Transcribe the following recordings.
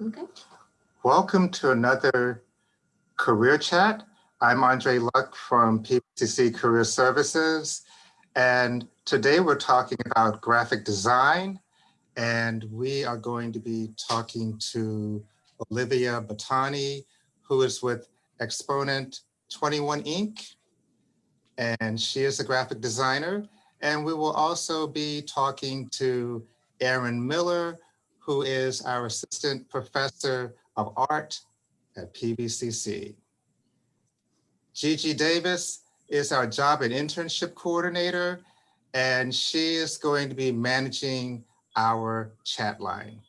Okay. Welcome to another career chat. I'm Andre Luck from PBCC Career Services, and today we're talking about graphic design, and we are going to be talking to Olivia Battani, who is with Xponent21 Inc, and she is a graphic designer. And we will also be talking to Erin Miller, who is our assistant professor of art at PBCC. Gigi Davis is our job and internship coordinator, and she is going to be managing our chat line.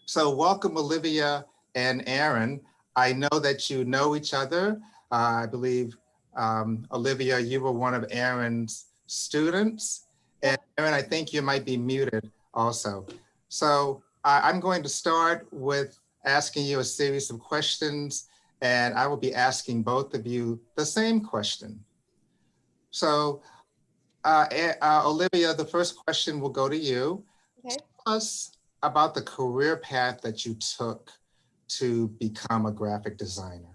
So welcome, Olivia and Erin. I know that you know each other. I believe, Olivia, you were one of Erin's students. And Erin, I think you might be muted also. So I'm going to start with asking you a series of questions, and I will be asking both of you the same question. So Olivia, the first question will go to you. Okay. Tell us about the career path that you took to become a graphic designer.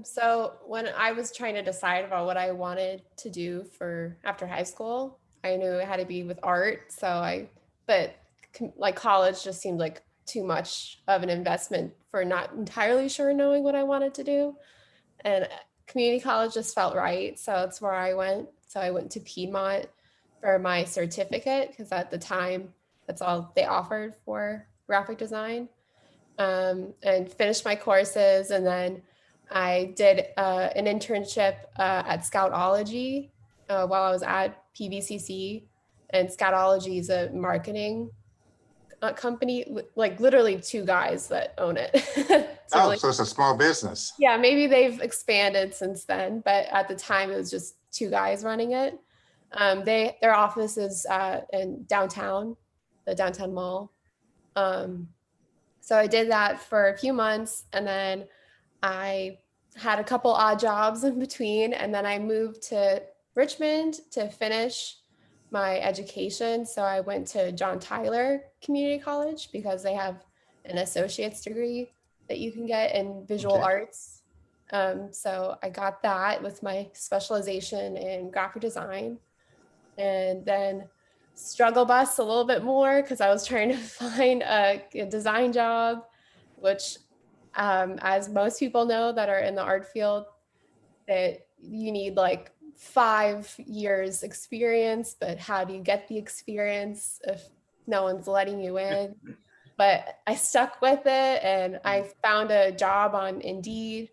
So when I was trying to decide about what I wanted to do for after high school, I knew it had to be with art. But like college just seemed like too much of an investment for not entirely sure knowing what I wanted to do. And community college just felt right. So that's where I went. So I went to Piedmont for my certificate because at the time, that's all they offered for graphic design, and finished my courses. And then I did an internship at Scoutology while I was at PBCC. And Scoutology is a marketing company, like literally two guys that own it. So it's a small business. Yeah, maybe they've expanded since then, but at the time it was just two guys running it. Their office is in downtown, the downtown mall. So I did that for a few months, and then I had a couple odd jobs in between, and then I moved to Richmond to finish my education. So I went to John Tyler Community College because they have an associate's degree that you can get in visual arts. So I got that with my specialization in graphic design, and then struggle bus a little bit more because I was trying to find a design job, which as most people know that are in the art field, that you need like 5 years experience, but how do you get the experience if no one's letting you in? But I stuck with it, and I found a job on Indeed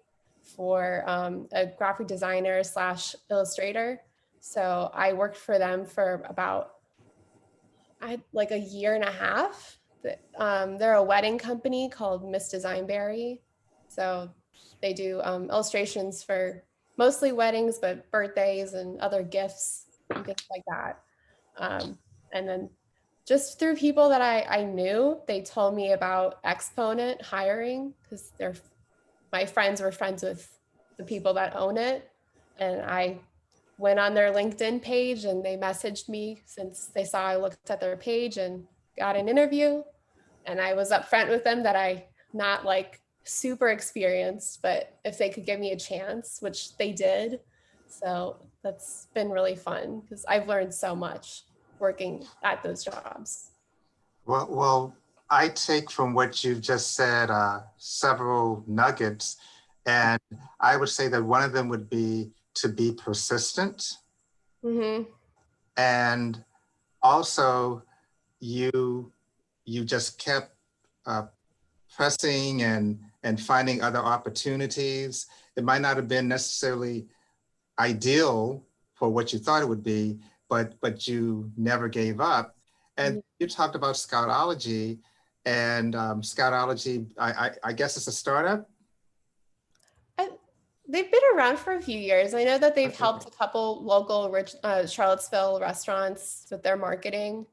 for a graphic designer / illustrator. So I worked for them for about like a year and a half. They're a wedding company called Miss Designberry. So they do illustrations for mostly weddings, but birthdays and other gifts and things like that. And then just through people that I knew, they told me about Xponent hiring because my friends were friends with the people that own it. And I went on their LinkedIn page and they messaged me since they saw I looked at their page and got an interview. And I was upfront with them that I not like super experienced, but if they could give me a chance, which they did. So that's been really fun because I've learned so much working at those jobs. Well, I take from what you've just said several nuggets, and I would say that one of them would be to be persistent. Mm-hmm. And also you just kept pressing and finding other opportunities. It might not have been necessarily ideal for what you thought it would be, but you never gave up. And you talked about Scoutology, and Scoutology, I guess it's a startup? They've been around for a few years. I know that they've helped a couple local Charlottesville restaurants with their marketing.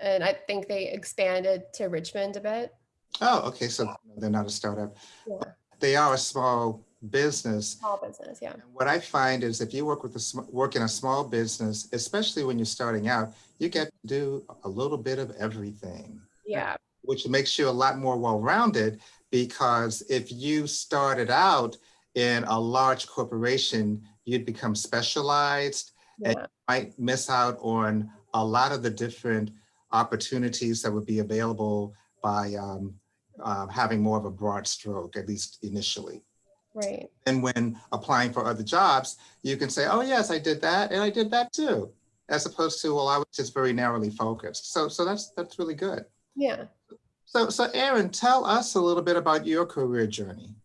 And I think they expanded to Richmond a bit. Oh, okay. So they're not a startup. Yeah. They are a small business. Small business, yeah. And what I find is if you work in a small business, especially when you're starting out, you get to do a little bit of everything. Yeah. which makes you a lot more well-rounded, because if you started out in a large corporation, you'd become specialized and Yeah. might miss out on a lot of the different opportunities that would be available by having more of a broad stroke, at least initially. Right. And when applying for other jobs, you can say, oh, yes, I did that, and I did that too, as opposed to, well, I was just very narrowly focused. So that's really good. Yeah. So Aaron, tell us a little bit about your career journey.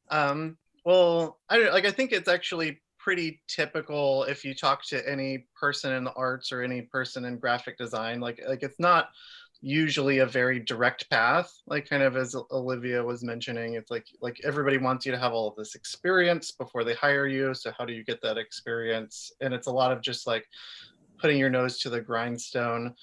Well, I think it's actually pretty typical if you talk to any person in the arts or any person in graphic design. Like it's not usually a very direct path. Like kind of as Olivia was mentioning, it's like everybody wants you to have all of this experience before they hire you. So how do you get that experience? And it's a lot of just like putting your nose to the grindstone.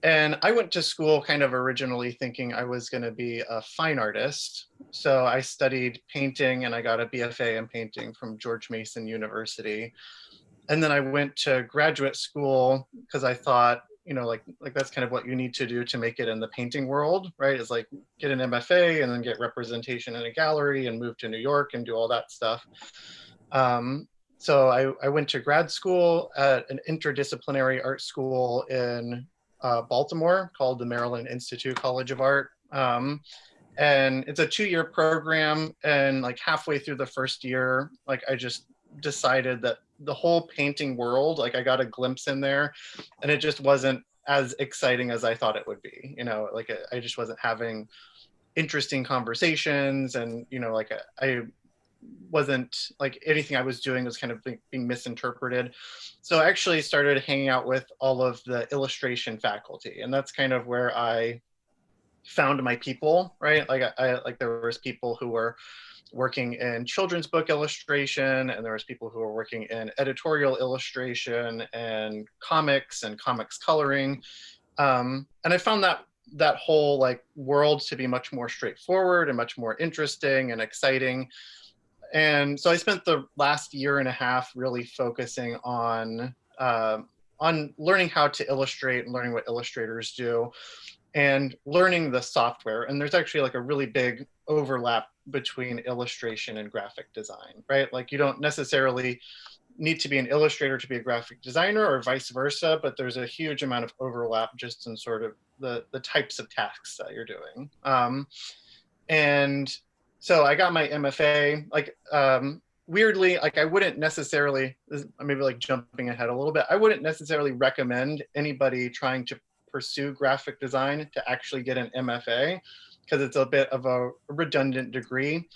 And I went to school kind of originally thinking I was going to be a fine artist. So I studied painting and I got a BFA in painting from George Mason University. And then I went to graduate school because I thought, you know, like that's kind of what you need to do to make it in the painting world, right? Is like get an MFA and then get representation in a gallery and move to New York and do all that stuff. So I went to grad school at an interdisciplinary art school in Baltimore called the Maryland Institute College of Art. And it's a 2-year program. And like halfway through the first year, like I just decided that the whole painting world, like I got a glimpse in there and it just wasn't as exciting as I thought it would be. You know, like I just wasn't having interesting conversations and, you know, like I wasn't like anything I was doing was kind of being misinterpreted. So I actually started hanging out with all of the illustration faculty, and that's kind of where I found my people, right? Like I like there was people who were working in children's book illustration, and there was people who were working in editorial illustration and comics coloring. And I found that whole like world to be much more straightforward and much more interesting and exciting. And so I spent the last year and a half really focusing on learning how to illustrate and learning what illustrators do and learning the software. And there's actually like a really big overlap between illustration and graphic design, right? Like you don't necessarily need to be an illustrator to be a graphic designer or vice versa, but there's a huge amount of overlap just in sort of the types of tasks that you're doing. And so I got my MFA, like weirdly, like I wouldn't necessarily, maybe like jumping ahead a little bit, I wouldn't necessarily recommend anybody trying to pursue graphic design to actually get an MFA because it's a bit of a redundant degree.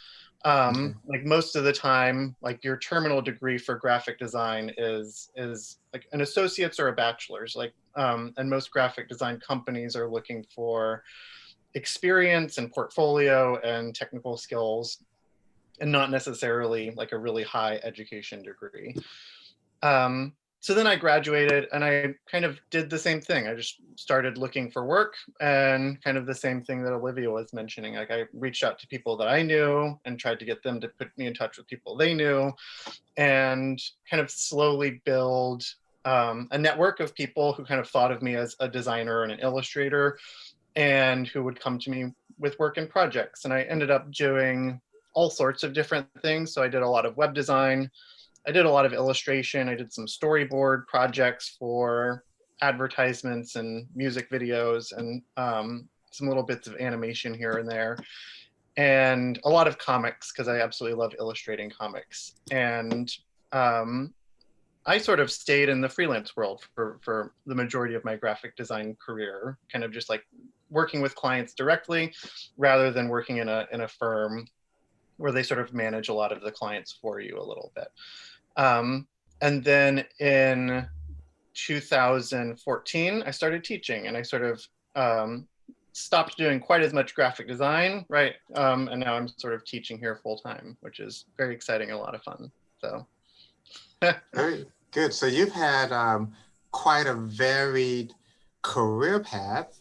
Okay. Like most of the time, like your terminal degree for graphic design is like an associate's or a bachelor's, like, and most graphic design companies are looking for experience and portfolio and technical skills and not necessarily like a really high education degree. So then I graduated and I kind of did the same thing. I just started looking for work and kind of the same thing that Olivia was mentioning. Like I reached out to people that I knew and tried to get them to put me in touch with people they knew and kind of slowly build a network of people who kind of thought of me as a designer and an illustrator and who would come to me with work and projects. And I ended up doing all sorts of different things. So I did a lot of web design. I did a lot of illustration. I did some storyboard projects for advertisements and music videos and some little bits of animation here and there. And a lot of comics because I absolutely love illustrating comics. And I sort of stayed in the freelance world for the majority of my graphic design career, kind of just like working with clients directly rather than working in a firm where they sort of manage a lot of the clients for you a little bit. And then in 2014, I started teaching and I sort of stopped doing quite as much graphic design, right? And now I'm sort of teaching here full time, which is very exciting and a lot of fun. So. Very good. So you've had quite a varied career path.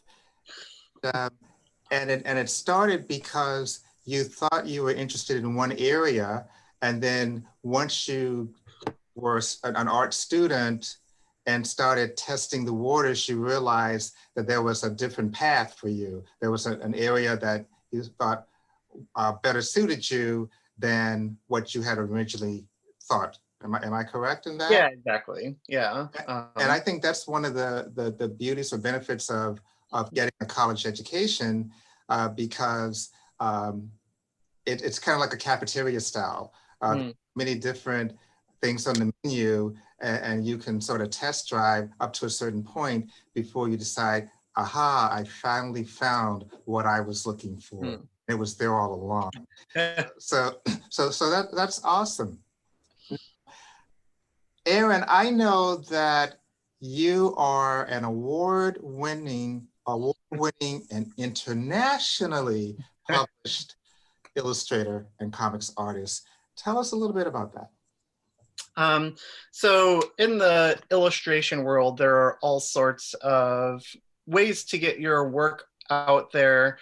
And it started because you thought you were interested in one area. And then once you were an art student and started testing the waters, you realized that there was a different path for you. There was an area that you thought better suited you than what you had originally thought. Am I correct in that? Yeah, exactly. Yeah. And I think that's one of the beauties or benefits of getting a college education, because it's kind of like a cafeteria style. Many different things on the menu, and you can sort of test drive up to a certain point before you decide, aha, I finally found what I was looking for. It was there all along. So that's awesome. Aaron, I know that you are an award-winning and internationally published illustrator and comics artist. Tell us a little bit about that. So in the illustration world, there are all sorts of ways to get your work out there,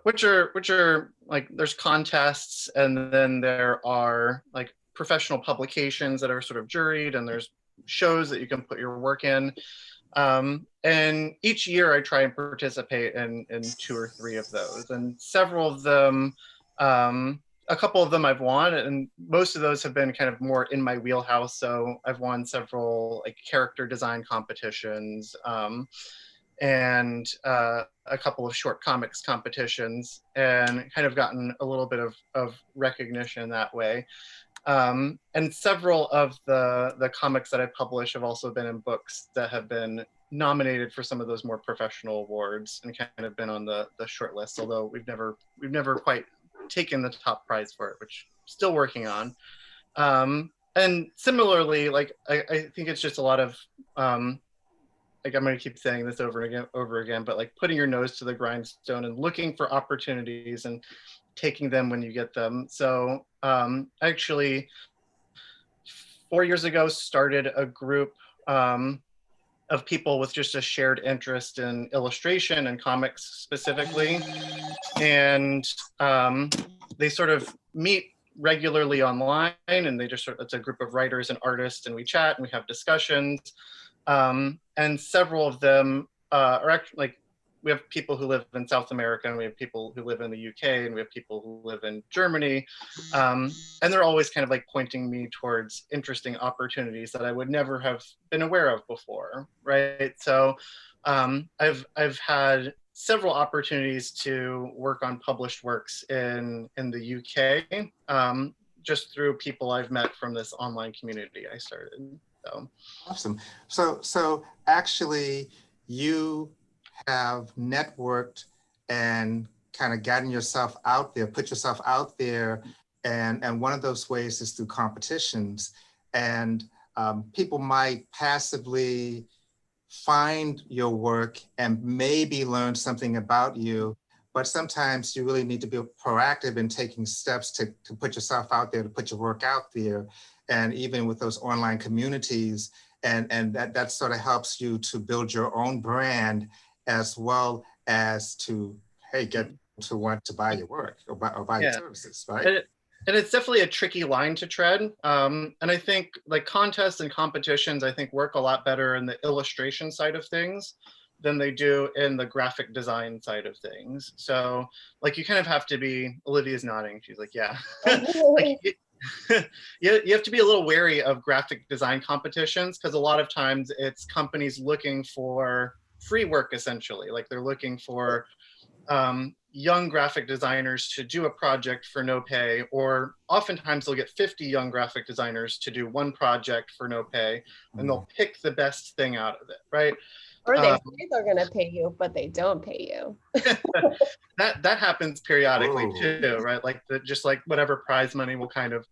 which are like, there's contests, and then there are like professional publications that are sort of juried, and there's shows that you can put your work in. And each year I try and participate in 2 or 3 of those, and several of them, a couple of them I've won, and most of those have been kind of more in my wheelhouse. So I've won several like character design competitions, and a couple of short comics competitions, and kind of gotten a little bit of recognition that way. And several of the comics that I publish have also been in books that have been nominated for some of those more professional awards, and kind of been on the short list, although we've never quite taken the top prize for it, which I'm still working on. And similarly, like I think it's just a lot of like, I'm going to keep saying this over and over again, but like putting your nose to the grindstone and looking for opportunities and taking them when you get them. So I actually 4 years ago started a group of people with just a shared interest in illustration and comics specifically. And they sort of meet regularly online, and they just it's a group of writers and artists, and we chat and we have discussions. And several of them are actually, like, we have people who live in South America, and we have people who live in the UK, and we have people who live in Germany. And they're always kind of like pointing me towards interesting opportunities that I would never have been aware of before, right? So I've had several opportunities to work on published works in the UK, just through people I've met from this online community I started. So awesome. So actually, you have networked and kind of gotten yourself out there, put yourself out there, and one of those ways is through competitions. And people might passively find your work and maybe learn something about you, but sometimes you really need to be proactive in taking steps to put yourself out there, to put your work out there. And even with those online communities, and that sort of helps you to build your own brand, as well as to, hey, get to want to buy your work or buy your services, right? And it's definitely a tricky line to tread. And I think like contests and competitions, I think work a lot better in the illustration side of things than they do in the graphic design side of things. So like, you kind of have to be, Olivia's nodding, she's like, yeah. Like, you have to be a little wary of graphic design competitions, because a lot of times it's companies looking for free work, essentially. Like, they're looking for young graphic designers to do a project for no pay, or oftentimes they'll get 50 young graphic designers to do one project for no pay, and they'll pick the best thing out of it, right? Or they say they're going to pay you, but they don't pay you. that happens periodically too, right? Like just like whatever prize money will kind of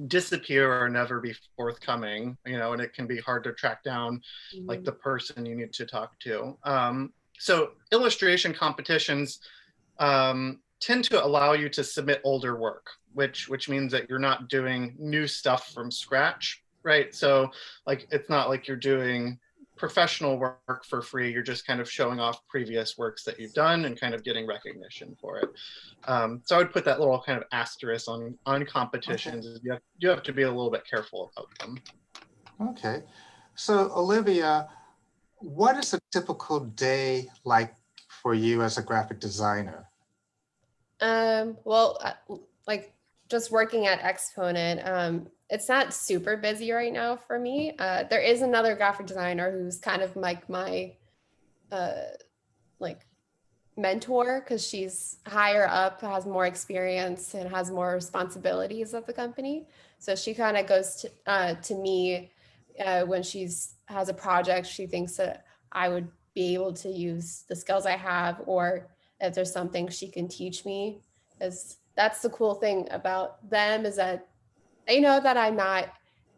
disappear or never be forthcoming, you know, and it can be hard to track down like the person you need to talk to. So illustration competitions tend to allow you to submit older work, which means that you're not doing new stuff from scratch, right? So like, it's not like you're doing professional work for free. You're just kind of showing off previous works that you've done and kind of getting recognition for it. So I would put that little kind of asterisk on competitions. Okay. You have to be a little bit careful about them. Okay. So Olivia, what is a typical day like for you as a graphic designer? Well, like just working at Xponent, it's not super busy right now for me. There is another graphic designer who's kind of like my uh, like mentor because she's higher up, has more experience, and has more responsibilities of the company. So she kind of goes to me when she's has a project she thinks that I would be able to use the skills I have, or if there's something she can teach me. Is that's the cool thing about them, is that they know that I'm not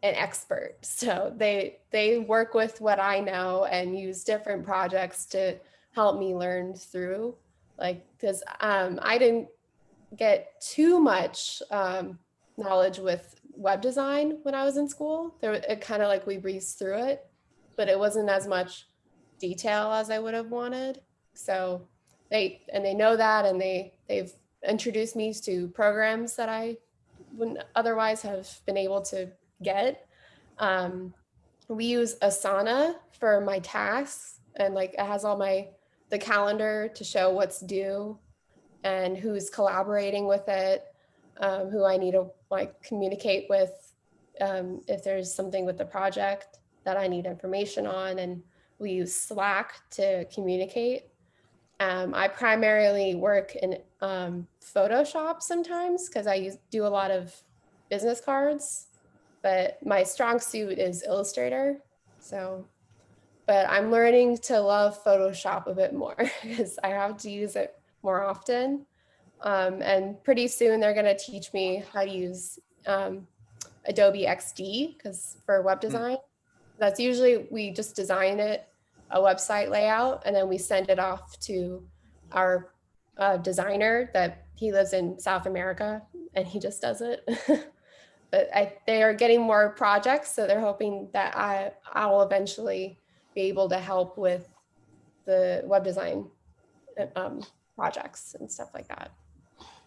an expert. So they work with what I know and use different projects to help me learn through. Like, because I didn't get too much knowledge with web design when I was in school. It kind of like we breezed through it, but it wasn't as much detail as I would have wanted. So they know that, and they've introduced me to programs that I wouldn't otherwise have been able to get. Um, we use Asana for my tasks, and like it has all the calendar to show what's due and who's collaborating with it, who I need to like communicate with if there's something with the project that I need information on. And we use Slack to communicate. I primarily work in Photoshop sometimes because do a lot of business cards, but my strong suit is Illustrator. So, but I'm learning to love Photoshop a bit more because I have to use it more often. And pretty soon they're going to teach me how to use Adobe XD because for web Hmm. design, that's usually we just design it, a website layout, and then we send it off to our designer that he lives in South America and he just does it. But they are getting more projects, so they're hoping that I will eventually be able to help with the web design projects and stuff like that.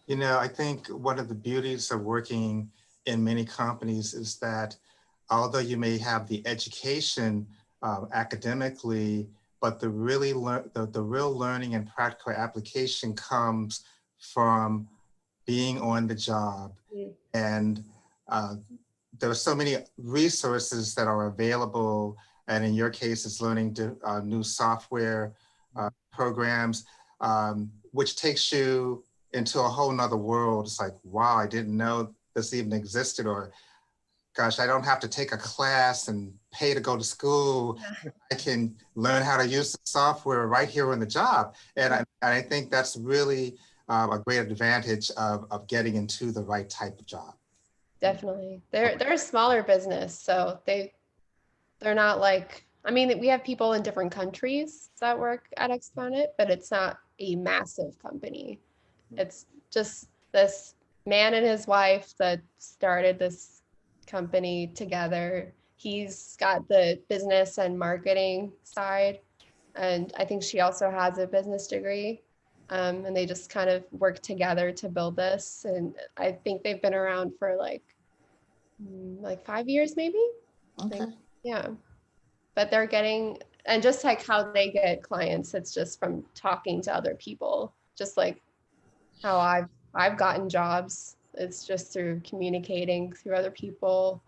You know, I think one of the beauties of working in many companies is that although you may have the education academically, but the real learning and practical application comes from being on the job. Mm. And there are so many resources that are available. And in your case, it's learning new software programs, which takes you into a whole nother world. It's like, wow, I didn't know this even existed, or gosh, I don't have to take a class and pay to go to school. Yeah. I can learn how to use the software right here on the job. And I think that's really a great advantage of getting into the right type of job. Definitely. They're a smaller business, so they're not like, I mean, we have people in different countries that work at Exponent, but it's not a massive company. It's just this man and his wife that started this company together. He's got the business and marketing side, and I think she also has a business degree. And they just kind of work together to build this. And I think they've been around for like 5 years, maybe. Okay. Yeah, but they're getting, and just like how they get clients, it's just from talking to other people, just like how I've gotten jobs. It's just through communicating through other people,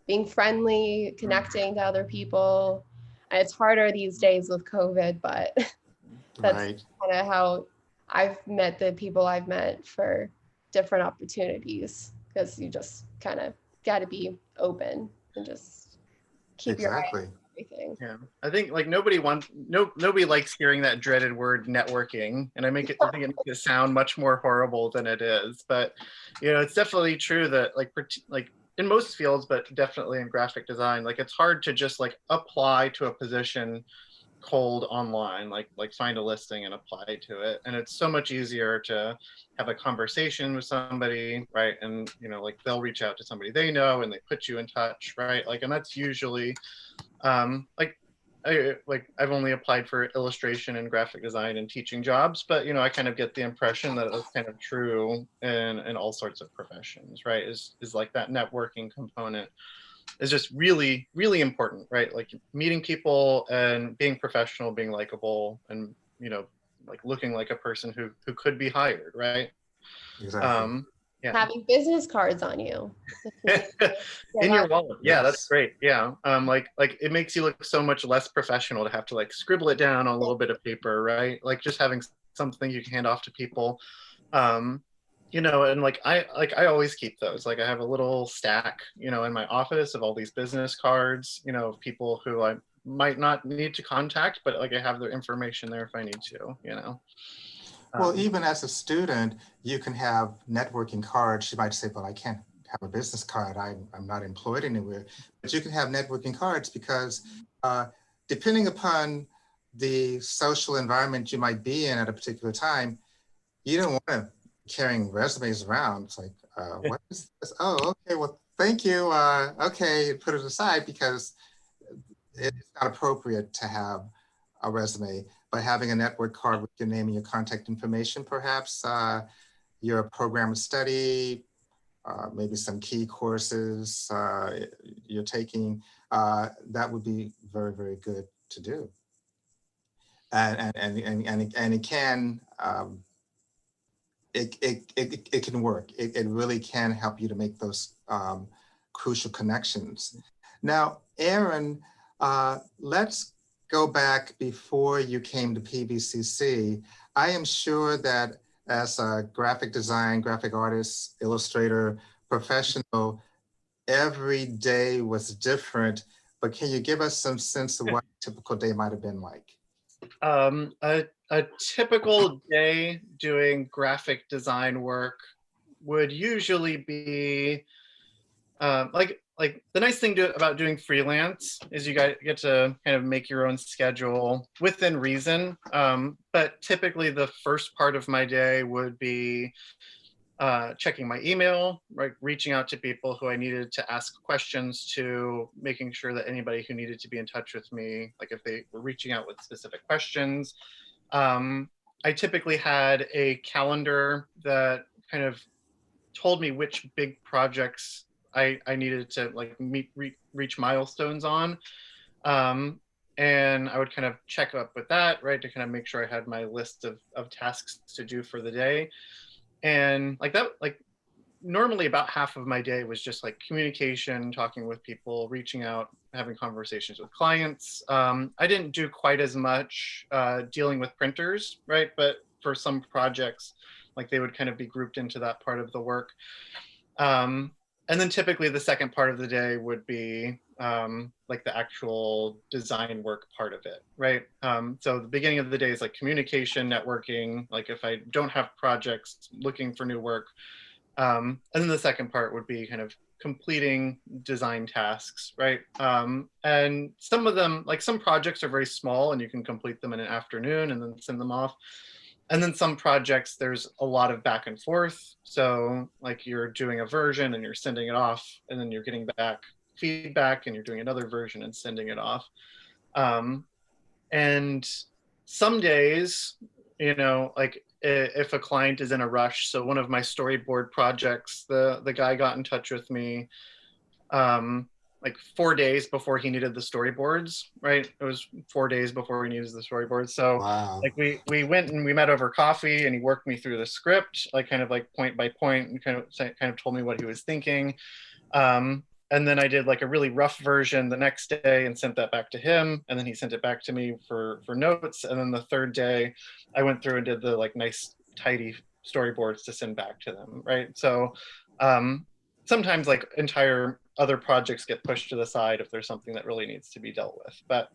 being friendly, connecting to other people. And it's harder these days with COVID, but that's Right. kind of how I've met the people I've met for different opportunities, because you just kind of got to be open and just keep your eye Exactly. on everything. Yeah, I think like nobody likes hearing that dreaded word networking, and I think it makes it sound much more horrible than it is. But it's definitely true that like in most fields, but definitely in graphic design, like it's hard to just like apply to a position cold online, like find a listing and apply to it. And it's so much easier to have a conversation with somebody, right? And like they'll reach out to somebody they know and they put you in touch, right? Like, and that's usually like I've only applied for illustration and graphic design and teaching jobs, but I kind of get the impression that it's kind of true in all sorts of professions, right? Is like that networking component. is just really, really important, right? Like meeting people and being professional, being likable, and, you know, like looking like a person who could be hired, right? Exactly. Yeah. Having business cards on you. In your wallet. Yeah, that's Yes. great. Yeah. Like it makes you look so much less professional to have to like scribble it down on a little bit of paper, right? Like just having something you can hand off to people. Um, you know, and like I always keep those. Like I have a little stack, you know, in my office of all these business cards, you know, of people who I might not need to contact, but like I have their information there if I need to, you know. Well, even as a student, you can have networking cards. You might say, well, I can't have a business card. I'm not employed anywhere. But you can have networking cards because depending upon the social environment you might be in at a particular time, you don't want to carrying resumes around. It's like, what is this? Oh, okay, well, thank you. Okay, put it aside because it's not appropriate to have a resume. By having a network card with your name and your contact information, perhaps your program of study, maybe some key courses you're taking, that would be very, very good to do. And it can, it can work. It really can help you to make those crucial connections. Now, Aaron, let's go back before you came to PVCC. I am sure that as a graphic design, graphic artist, illustrator, professional, every day was different, but can you give us some sense of what a typical day might have been like? A typical day doing graphic design work would usually be like the nice thing about doing freelance is you get to kind of make your own schedule within reason. But typically the first part of my day would be checking my email, right, reaching out to people who I needed to ask questions to, making sure that anybody who needed to be in touch with me, like if they were reaching out with specific questions. I typically had a calendar that kind of told me which big projects I needed to like reach milestones on. And I would kind of check up with that, right, to kind of make sure I had my list of tasks to do for the day. And like that, like normally about half of my day was just like communication, talking with people, reaching out, having conversations with clients. I didn't do quite as much dealing with printers, right? But for some projects, like they would kind of be grouped into that part of the work. And then typically the second part of the day would be like the actual design work part of it, right? So the beginning of the day is like communication, networking, like if I don't have projects, looking for new work. And then the second part would be kind of completing design tasks, right? And some of them, like some projects are very small and you can complete them in an afternoon and then send them off. And then some projects, there's a lot of back and forth. So like you're doing a version and you're sending it off and then you're getting back feedback and you're doing another version and sending it off. And some days, you know, like if a client is in a rush, so one of my storyboard projects, the guy got in touch with me like 4 days before he needed the storyboards, right? It was 4 days before he needed the storyboards. So Wow. like we went and we met over coffee and he worked me through the script, like kind of like point by point, and kind of told me what he was thinking. And then I did like a really rough version the next day and sent that back to him. And then he sent it back to me for notes. And then the third day I went through and did the like nice tidy storyboards to send back to them, right? So sometimes like entire other projects get pushed to the side if there's something that really needs to be dealt with. But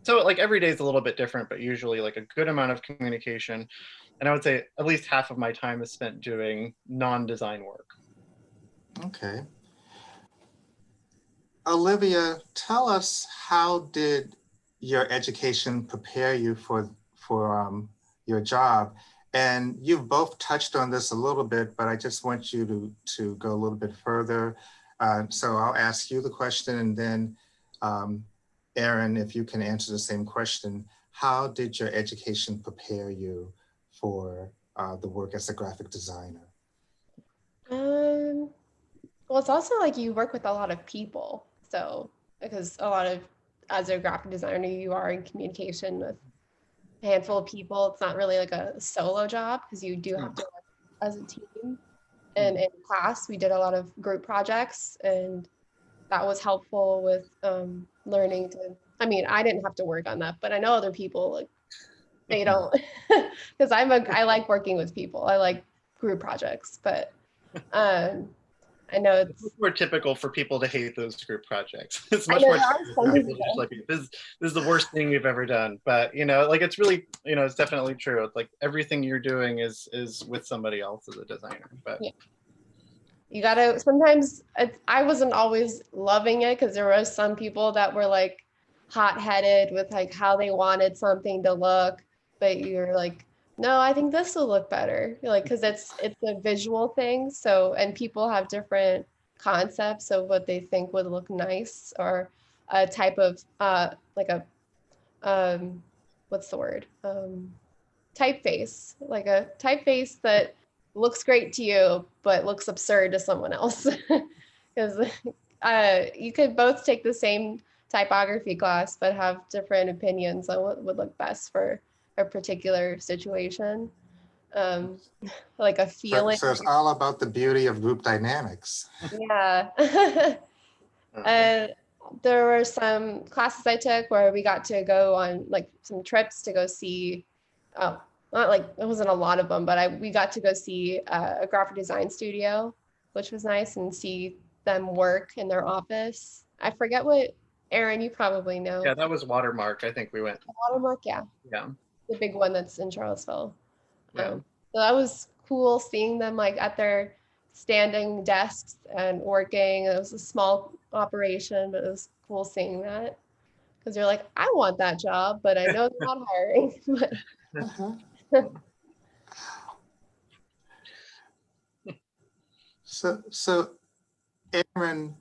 so like every day is a little bit different, but usually like a good amount of communication. And I would say at least half of my time is spent doing non-design work. Okay. Olivia, tell us, how did your education prepare you for your job? And you've both touched on this a little bit, but I just want you to go a little bit further. So I'll ask you the question, and then Aaron, if you can answer the same question. How did your education prepare you for the work as a graphic designer? Well, it's also like you work with a lot of people. So, because a lot of, as a graphic designer, you are in communication with a handful of people. It's not really like a solo job because you do have to work as a team. And in class, we did a lot of group projects, and that was helpful with learning to. I mean, I didn't have to work on that, but I know other people like they don't, because I like working with people. I like group projects, but um, I know It's much more typical for people to hate those group projects. It's I much know more there are typical some for people people. just like, this is the worst thing you've ever done. But you know, like it's really, you know, it's definitely true. It's like everything you're doing is with somebody else as a designer. But Yeah. You gotta sometimes I wasn't always loving it because there was some people that were like hot-headed with like how they wanted something to look, but you're like, no, I think this will look better. You're like, because it's a visual thing. So and people have different concepts of what they think would look nice or a type of like a what's the word? Typeface, like a typeface that looks great to you but looks absurd to someone else. Because you could both take the same typography class but have different opinions on what would look best for a particular situation. Um, like a So, feeling. so it's all about the beauty of group dynamics. Yeah. um, And there were some classes I took where we got to go on like some trips to go see, oh, not like it wasn't a lot of them, but we got to go see a graphic design studio, which was nice, and see them work in their office. I forget what, Aaron, you probably yeah, know. that was Watermark. I think we went. Watermark, yeah, Yeah, the big one that's in Charlottesville. yeah. So that was cool seeing them like at their standing desks and working. It was a small operation, but it was cool seeing that because you're like, I want that job, but I know they're not hiring. Uh-huh. But So Aaron,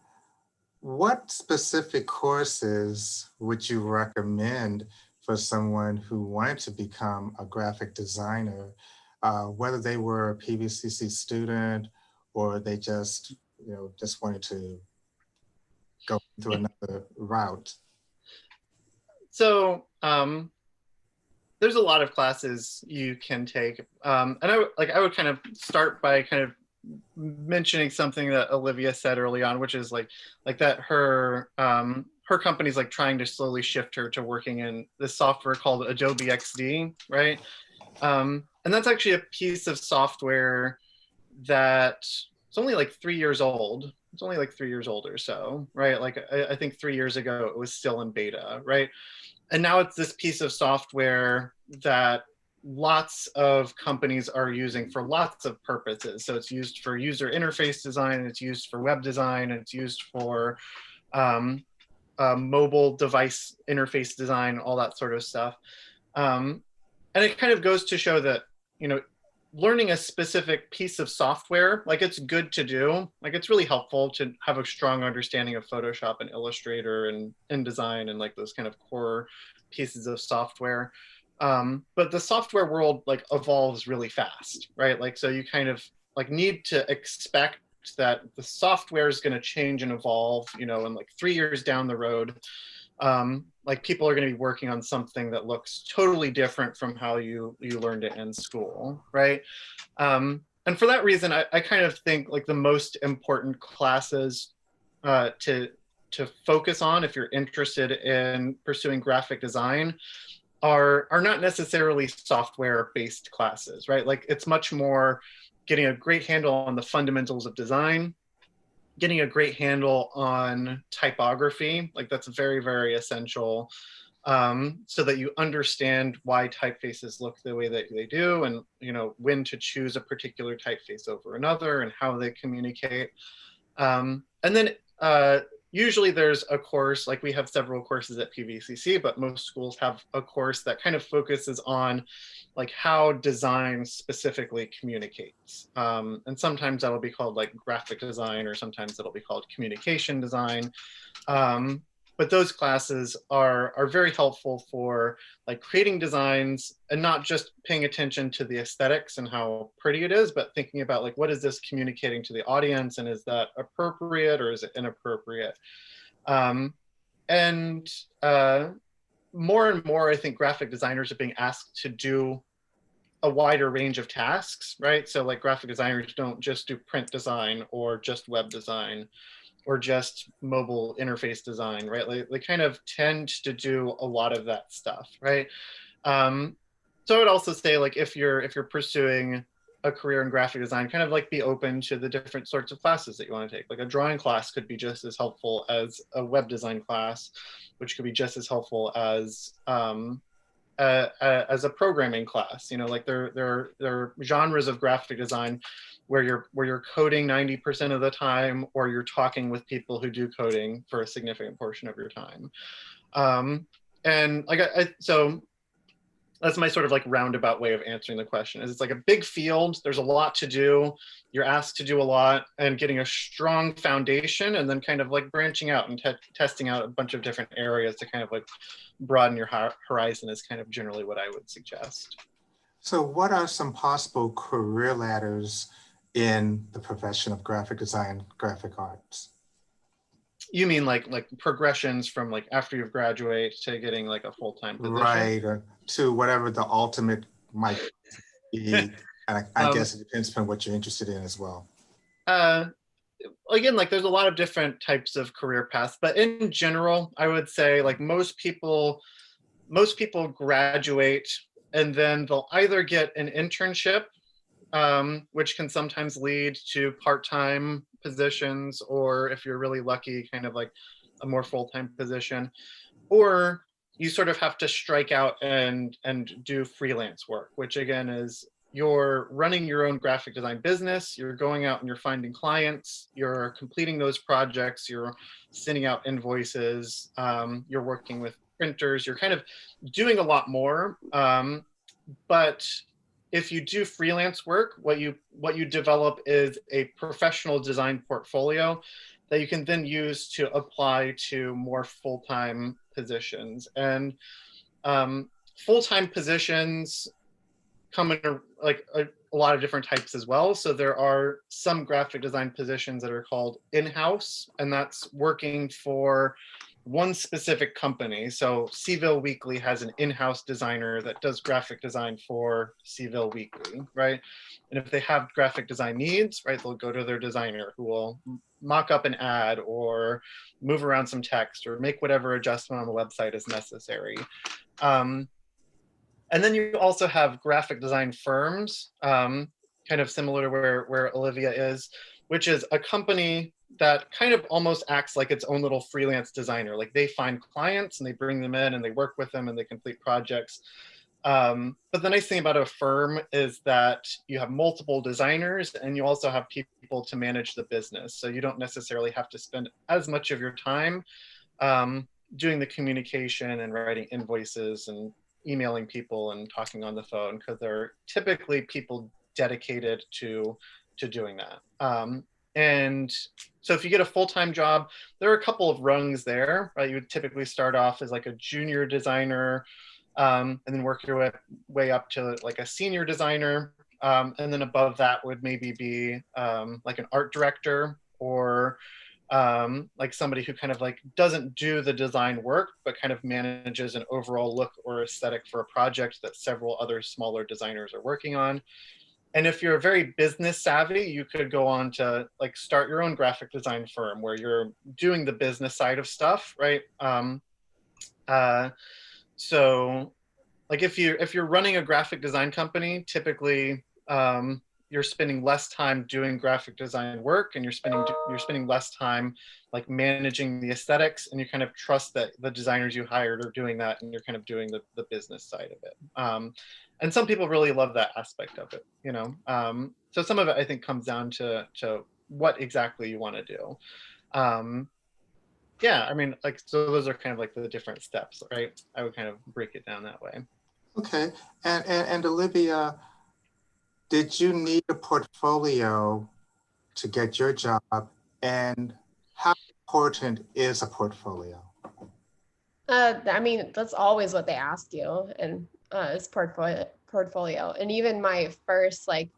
what specific courses would you recommend for someone who wanted to become a graphic designer, whether they were a PVCC student or they just, just wanted to go through another route? So there's a lot of classes you can take, and I would kind of start by kind of mentioning something that Olivia said early on, which is like that her company's like trying to slowly shift her to working in this software called Adobe XD, right? And that's actually a piece of software that it's only like 3 years old. It's only like 3 years old or so, right? Like I think 3 years ago it was still in beta, right? And now it's this piece of software that lots of companies are using for lots of purposes. So it's used for user interface design, it's used for web design, and it's used for um, mobile device interface design, all that sort of stuff. Um, and it kind of goes to show that, you know, learning a specific piece of software, like it's good to do, like it's really helpful to have a strong understanding of Photoshop and Illustrator and InDesign and like those kind of core pieces of software. But the software world like evolves really fast, right? Like, so you kind of like need to expect that the software is going to change and evolve, you know, and like 3 years down the road, like people are going to be working on something that looks totally different from how you learned it in school, right? And for that reason, I kind of think like the most important classes to focus on if you're interested in pursuing graphic design are not necessarily software based classes, right? Like it's much more getting a great handle on the fundamentals of design, getting a great handle on typography, like that's very, very essential, so that you understand why typefaces look the way that they do, and you know when to choose a particular typeface over another and how they communicate. And then usually there's a course, like we have several courses at PVCC, but most schools have a course that kind of focuses on like how design specifically communicates. And sometimes that'll be called like graphic design, or sometimes it'll be called communication design. Um, but those classes are very helpful for like creating designs and not just paying attention to the aesthetics and how pretty it is, but thinking about like, what is this communicating to the audience, and is that appropriate or is it inappropriate? And more and more, I think graphic designers are being asked to do a wider range of tasks, right? So like graphic designers don't just do print design or just web design or just mobile interface design, right? Like they kind of tend to do a lot of that stuff, right? So I would also say like if you're pursuing a career in graphic design, kind of like be open to the different sorts of classes that you want to take. Like a drawing class could be just as helpful as a web design class, which could be just as helpful as a programming class. You know, like there are genres of graphic design where you're coding 90% of the time, or you're talking with people who do coding for a significant portion of your time. And like so that's my sort of like roundabout way of answering the question. Is it's like a big field, there's a lot to do, you're asked to do a lot, and getting a strong foundation and then kind of like branching out and testing out a bunch of different areas to kind of like broaden your horizon is kind of generally what I would suggest. So what are some possible career ladders in the profession of graphic design, graphic arts? You mean like progressions from like after you graduate to getting like a full-time position? Right, or to whatever the ultimate might be. And I guess it depends upon what you're interested in as well. Again, like there's a lot of different types of career paths, but in general, I would say like most people graduate and then they'll either get an internship, which can sometimes lead to part-time positions, or if you're really lucky, kind of like a more full-time position, or you sort of have to strike out and do freelance work, which again is you're running your own graphic design business, you're going out and you're finding clients, you're completing those projects, you're sending out invoices, you're working with printers, you're kind of doing a lot more. But if you do freelance work, what you develop is a professional design portfolio that you can then use to apply to more full-time positions. And full-time positions come in a lot of different types as well. So there are some graphic design positions that are called in-house, and that's working for one specific company. So Seville Weekly has an in-house designer that does graphic design for Seville Weekly, right? And if they have graphic design needs, right, they'll go to their designer who will mock up an ad or move around some text or make whatever adjustment on the website is necessary. And then you also have graphic design firms, kind of similar to where Olivia is, which is a company that kind of almost acts like its own little freelance designer. Like they find clients and they bring them in and they work with them and they complete projects. But the nice thing about a firm is that you have multiple designers and you also have people to manage the business. So you don't necessarily have to spend as much of your time doing the communication and writing invoices and emailing people and talking on the phone, because there are typically people dedicated to doing that. And so if you get a full-time job, there are a couple of rungs there, right? You would typically start off as like a junior designer, and then work your way up to like a senior designer. And then above that would maybe be like an art director, or like somebody who kind of like doesn't do the design work, but kind of manages an overall look or aesthetic for a project that several other smaller designers are working on. And if you're very business savvy, you could go on to like start your own graphic design firm where you're doing the business side of stuff, right? So like if you're running a graphic design company, typically you're spending less time doing graphic design work, and you're spending less time like managing the aesthetics, and you kind of trust that the designers you hired are doing that, and you're kind of doing the business side of it. And some people really love that aspect of it, you know. So some of it I think comes down to what exactly you want to do. Yeah, I mean, like, so those are kind of like the different steps, right? I would kind of break it down that way. Okay, and Olivia, did you need a portfolio to get your job, and how important is a portfolio? I mean, that's always what they ask you, and is portfolio. And even my first like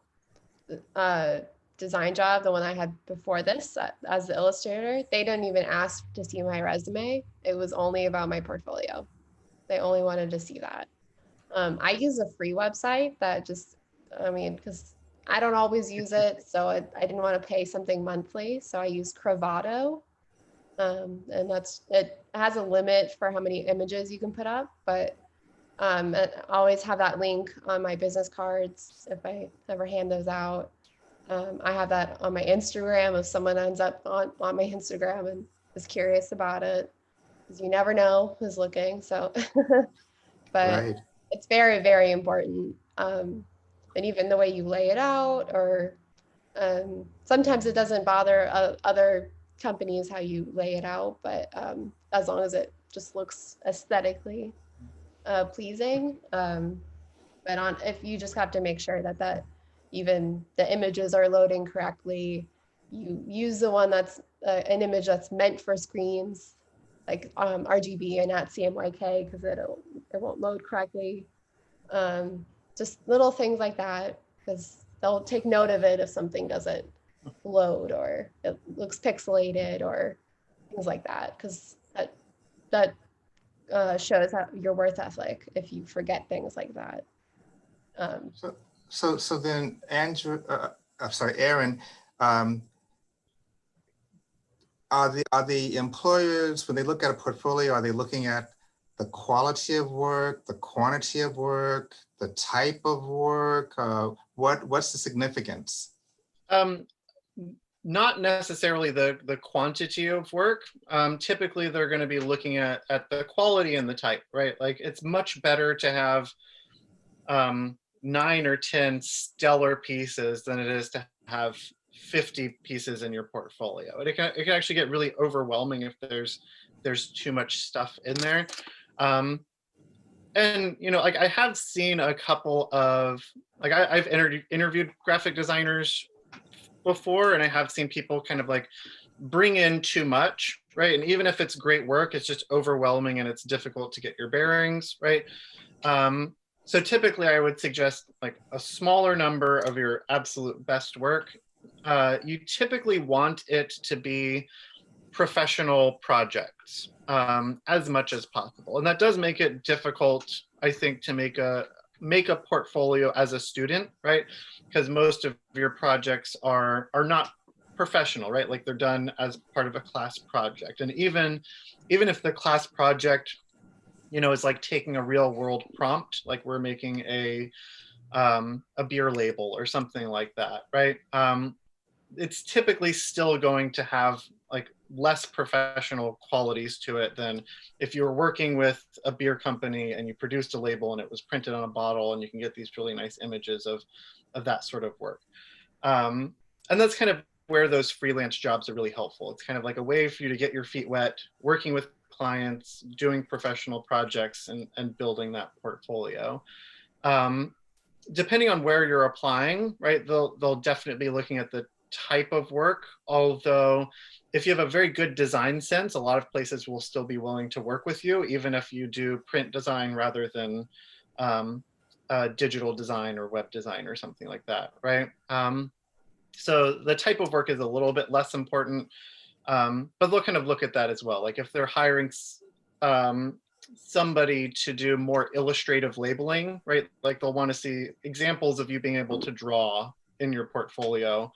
uh, design job, the one I had before this as the illustrator, they didn't even ask to see my resume. It was only about my portfolio. They only wanted to see that. I use a free website that just, I mean, because I don't always use it, so I didn't want to pay something monthly, so I use Cravado. And it has a limit for how many images you can put up, but I always have that link on my business cards if I ever hand those out. I have that on my Instagram if someone ends up on my Instagram and is curious about it, because you never know who's looking. So, but Right. it's very, very important. And even the way you lay it out, or sometimes it doesn't bother other companies how you lay it out, but as long as it just looks aesthetically pleasing. But on if you just have to make sure that even the images are loading correctly, you use the one that's an image that's meant for screens, like RGB and not CMYK, because it won't load correctly. Um, just little things like that, because they'll take note of it if something doesn't load or it looks pixelated or things like that, because that shows how your worth ethic if you forget things like that. Um, So then Andrew, I'm sorry, Aaron, um, are the employers, when they look at a portfolio, are they looking at the quality of work, the quantity of work, the type of work? What's the significance? Um, Not necessarily the quantity of work. Typically, they're going to be looking at the quality and the type, right? Like it's much better to have 9 or 10 stellar pieces than it is to have 50 pieces in your portfolio. It can actually get really overwhelming if there's too much stuff in there. And like I have seen a couple of like I've interviewed graphic designers before, and I have seen people kind of like bring in too much, right? And even if it's great work, it's just overwhelming and it's difficult to get your bearings, right? So typically I would suggest like a smaller number of your absolute best work. You typically want it to be professional projects as much as possible. And that does make it difficult, I think, to make a portfolio as a student, right? Because most of your projects are not professional, right? Like they're done as part of a class project. And even if the class project, is like taking a real world prompt, like we're making a beer label or something like that, right? It's typically still going to have like less professional qualities to it than if you were working with a beer company and you produced a label and it was printed on a bottle and you can get these really nice images of that sort of work. And that's kind of where those freelance jobs are really helpful. It's kind of like a way for you to get your feet wet, working with clients, doing professional projects, and building that portfolio. Depending on where you're applying, right, they'll definitely be looking at the type of work. Although if you have a very good design sense, a lot of places will still be willing to work with you, even if you do print design rather than digital design or web design or something like that, right? So the type of work is a little bit less important, but they'll kind of look at that as well. Like if they're hiring somebody to do more illustrative labeling, right? Like they'll want to see examples of you being able to draw in your portfolio,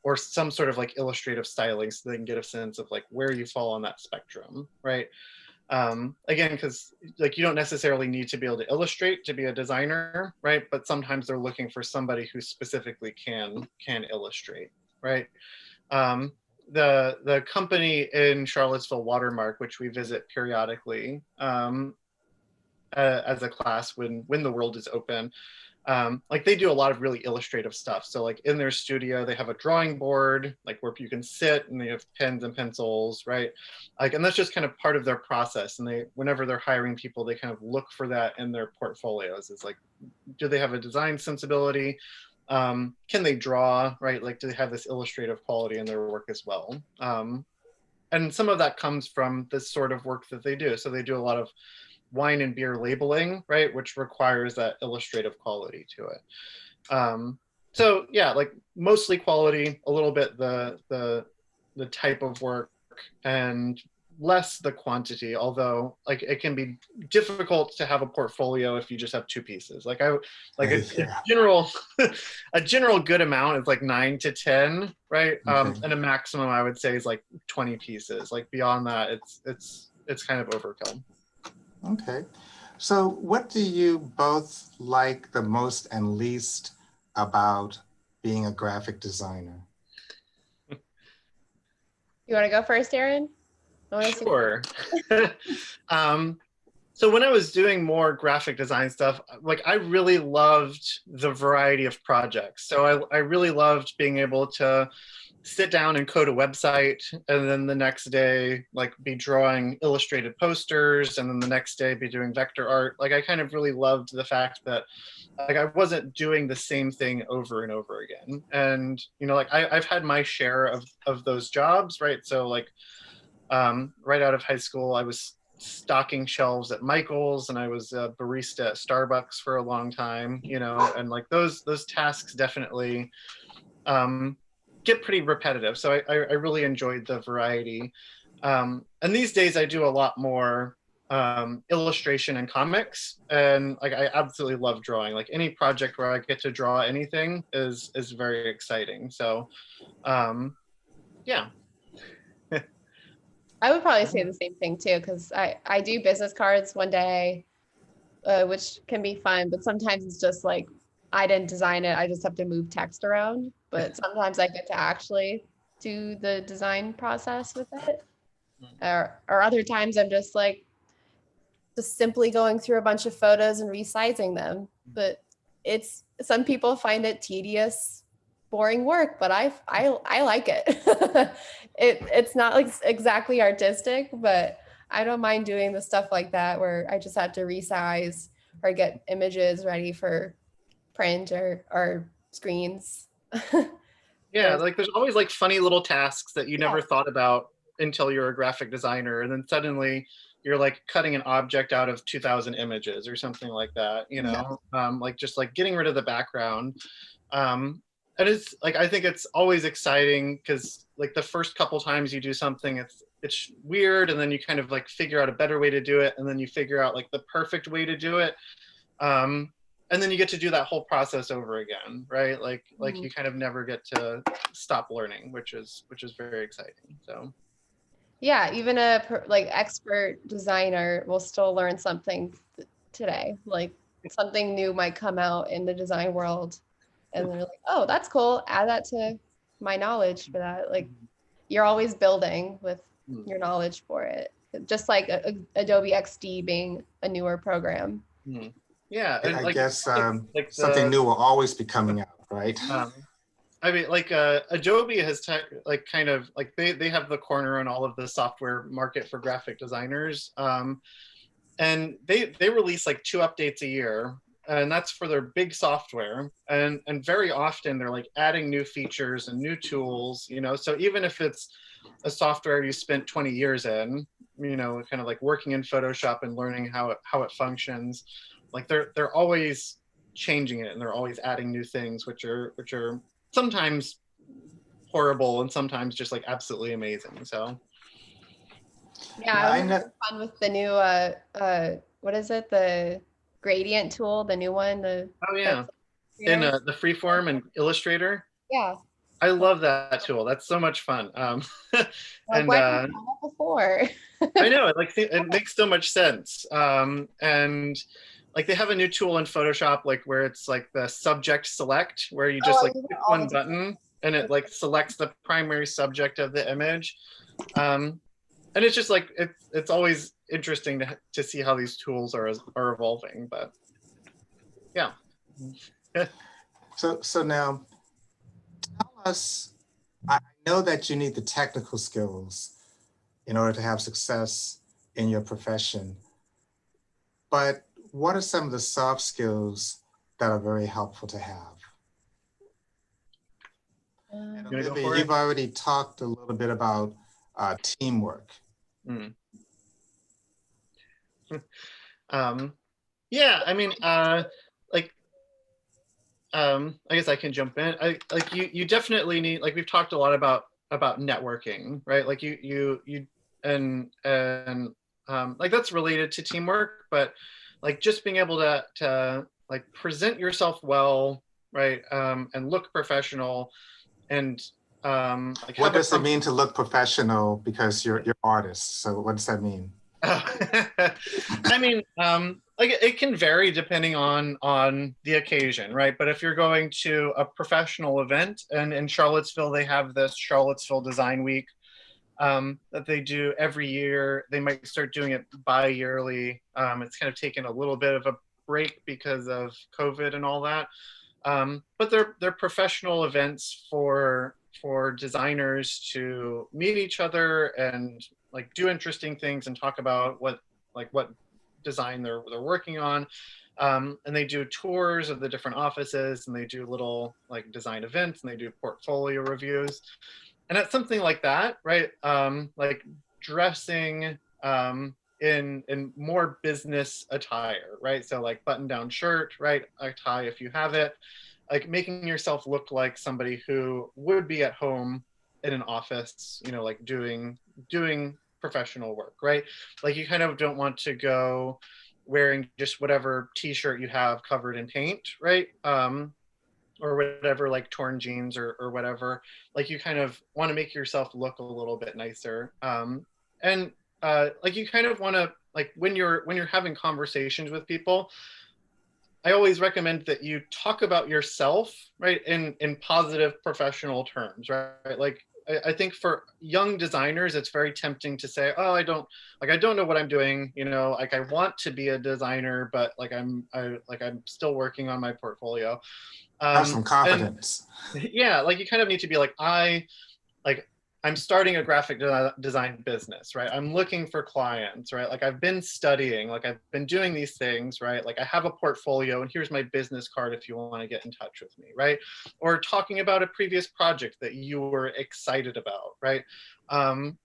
or some sort of like illustrative styling, so they can get a sense of like where you fall on that spectrum, right? Again, because like you don't necessarily need to be able to illustrate to be a designer, right? But sometimes they're looking for somebody who specifically can illustrate, right? The company in Charlottesville, Watermark, which we visit periodically as a class when the world is open, like they do a lot of really illustrative stuff. So like in their studio, they have a drawing board, like where you can sit and they have pens and pencils, right? Like, and that's just kind of part of their process. And whenever they're hiring people, they kind of look for that in their portfolios. It's like, do they have a design sensibility? Can they draw, right? Like, do they have this illustrative quality in their work as well? and some of that comes from this sort of work that they do. So they do a lot of wine and beer labeling, right, which requires that illustrative quality to it. So yeah, like mostly quality, a little bit the type of work, and less the quantity, although like it can be difficult to have a portfolio if you just have two pieces. Like a Yeah. general a general good amount is like 9 to 10, right? Okay. And a maximum I would say is like 20 pieces. Like beyond that, it's kind of overkill. Okay. So what do you both like the most and least about being a graphic designer? You want to go first, Aaron? Sure. So when I was doing more graphic design stuff, like I really loved the variety of projects. So I really loved being able to sit down and code a website, and then the next day like be drawing illustrated posters, and then the next day be doing vector art. Like I kind of really loved the fact that like I wasn't doing the same thing over and over again. And you know, like I've had my share of those jobs, right? So like right out of high school, I was stocking shelves at Michael's, and I was a barista at Starbucks for a long time, you know, and like those tasks definitely get pretty repetitive. So I really enjoyed the variety. And these days I do a lot more illustration and comics, and like I absolutely love drawing. Like any project where I get to draw anything is very exciting. So yeah. I would probably say the same thing too, because I do business cards one day, which can be fun, but sometimes it's just like I didn't design it. I just have to move text around. But sometimes I get to actually do the design process with it. Or other times I'm just like just simply going through a bunch of photos and resizing them. But it's some people find it tedious, boring work, but I like it. It's not like exactly artistic, but I don't mind doing the stuff like that where I just have to resize or get images ready for print or screens. Yeah, like there's always like funny little tasks that you Yeah. never thought about until you're a graphic designer, and then suddenly you're like cutting an object out of 2,000 images or something like that, you know. Like just like getting rid of the background. And it's like I think it's always exciting because like the first couple times you do something, it's weird, and then you kind of like figure out a better way to do it, and then you figure out like the perfect way to do it. And then you get to do that whole process over again, right? Like you kind of never get to stop learning, which is very exciting. So Yeah, even a like expert designer will still learn something today. Like something new might come out in the design world, and they're like, "Oh, that's cool. Add that to my knowledge for that." Like you're always building with your knowledge for it. Just like Adobe XD being a newer program. Yeah, and I like guess like something new will always be coming out, right? I mean, like Adobe has like kind of like they have the corner on all of the software market for graphic designers, and they release like 2 updates a year, and that's for their big software. And very often they're like adding new features and new tools, you know. So even if it's a software you spent 20 years in, you know, kind of like working in Photoshop and learning how it functions, like they're always changing it, and they're always adding new things, which are sometimes horrible and sometimes just like absolutely amazing. So yeah, I was having fun with the new what is it, the gradient tool, the new one, the in the Freeform and Illustrator. Yeah, I love that tool. That's so much fun. like, why didn't I know that before? I know it makes so much sense. And like they have a new tool in Photoshop, like where it's like the subject select, where you just like click one button and it like selects the primary subject of the image. And it's just like it's always interesting to see how these tools are evolving. But yeah. So now tell us, I know that you need the technical skills in order to have success in your profession, but what are some of the soft skills that are very helpful to have? Olivia, you've already talked a little bit about teamwork. Mm. Yeah, I mean, like, I guess I can jump in. You definitely need, like, we've talked a lot about networking, right? Like and like that's related to teamwork, but like just being able to like present yourself well, right? And look professional, and like What have a does it mean to look professional? Because you're artists. So what does that mean? I mean, like it can vary depending on the occasion, right? But if you're going to a professional event, and in Charlottesville, they have this Charlottesville Design Week that they do every year. They might start doing it bi-yearly. It's kind of taken a little bit of a break because of COVID and all that. But they're professional events for designers to meet each other and like do interesting things and talk about what design they're working on. And they do tours of the different offices, and they do little like design events, and they do portfolio reviews. And at something like that, right? Like dressing in more business attire, right? So like button-down shirt, right? A tie if you have it. Like making yourself look like somebody who would be at home in an office, you know, like doing professional work, right? Like you kind of don't want to go wearing just whatever t-shirt you have covered in paint, right? Or whatever, like torn jeans or whatever. Like you kind of want to make yourself look a little bit nicer. And like you kind of want to, like when you're having conversations with people, I always recommend that you talk about yourself, right, in positive professional terms, right? Like I think for young designers, it's very tempting to say, "Oh, I don't know what I'm doing." You know, like I want to be a designer, but like I'm still working on my portfolio. Have some And confidence. yeah, like you kind of need to be like, I'm starting a graphic design business, right? I'm looking for clients, right? Like I've been studying, like I've been doing these things, right? Like I have a portfolio, and here's my business card if you want to get in touch with me, right? Or talking about a previous project that you were excited about, right?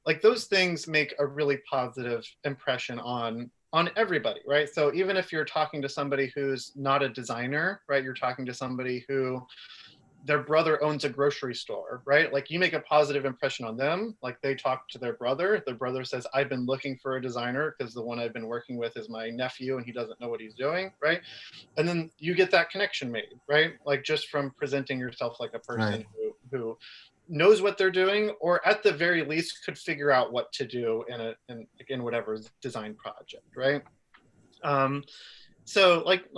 Like those things make a really positive impression on everybody, right? So even if you're talking to somebody who's not a designer, right? You're talking to somebody who their brother owns a grocery store, right? Like you make a positive impression on them. Like they talk to their brother says, I've been looking for a designer because the one I've been working with is my nephew and he doesn't know what he's doing, right? And then you get that connection made, right? Like just from presenting yourself like a person Right. who knows what they're doing, or at the very least could figure out what to do in whatever design project, right? So like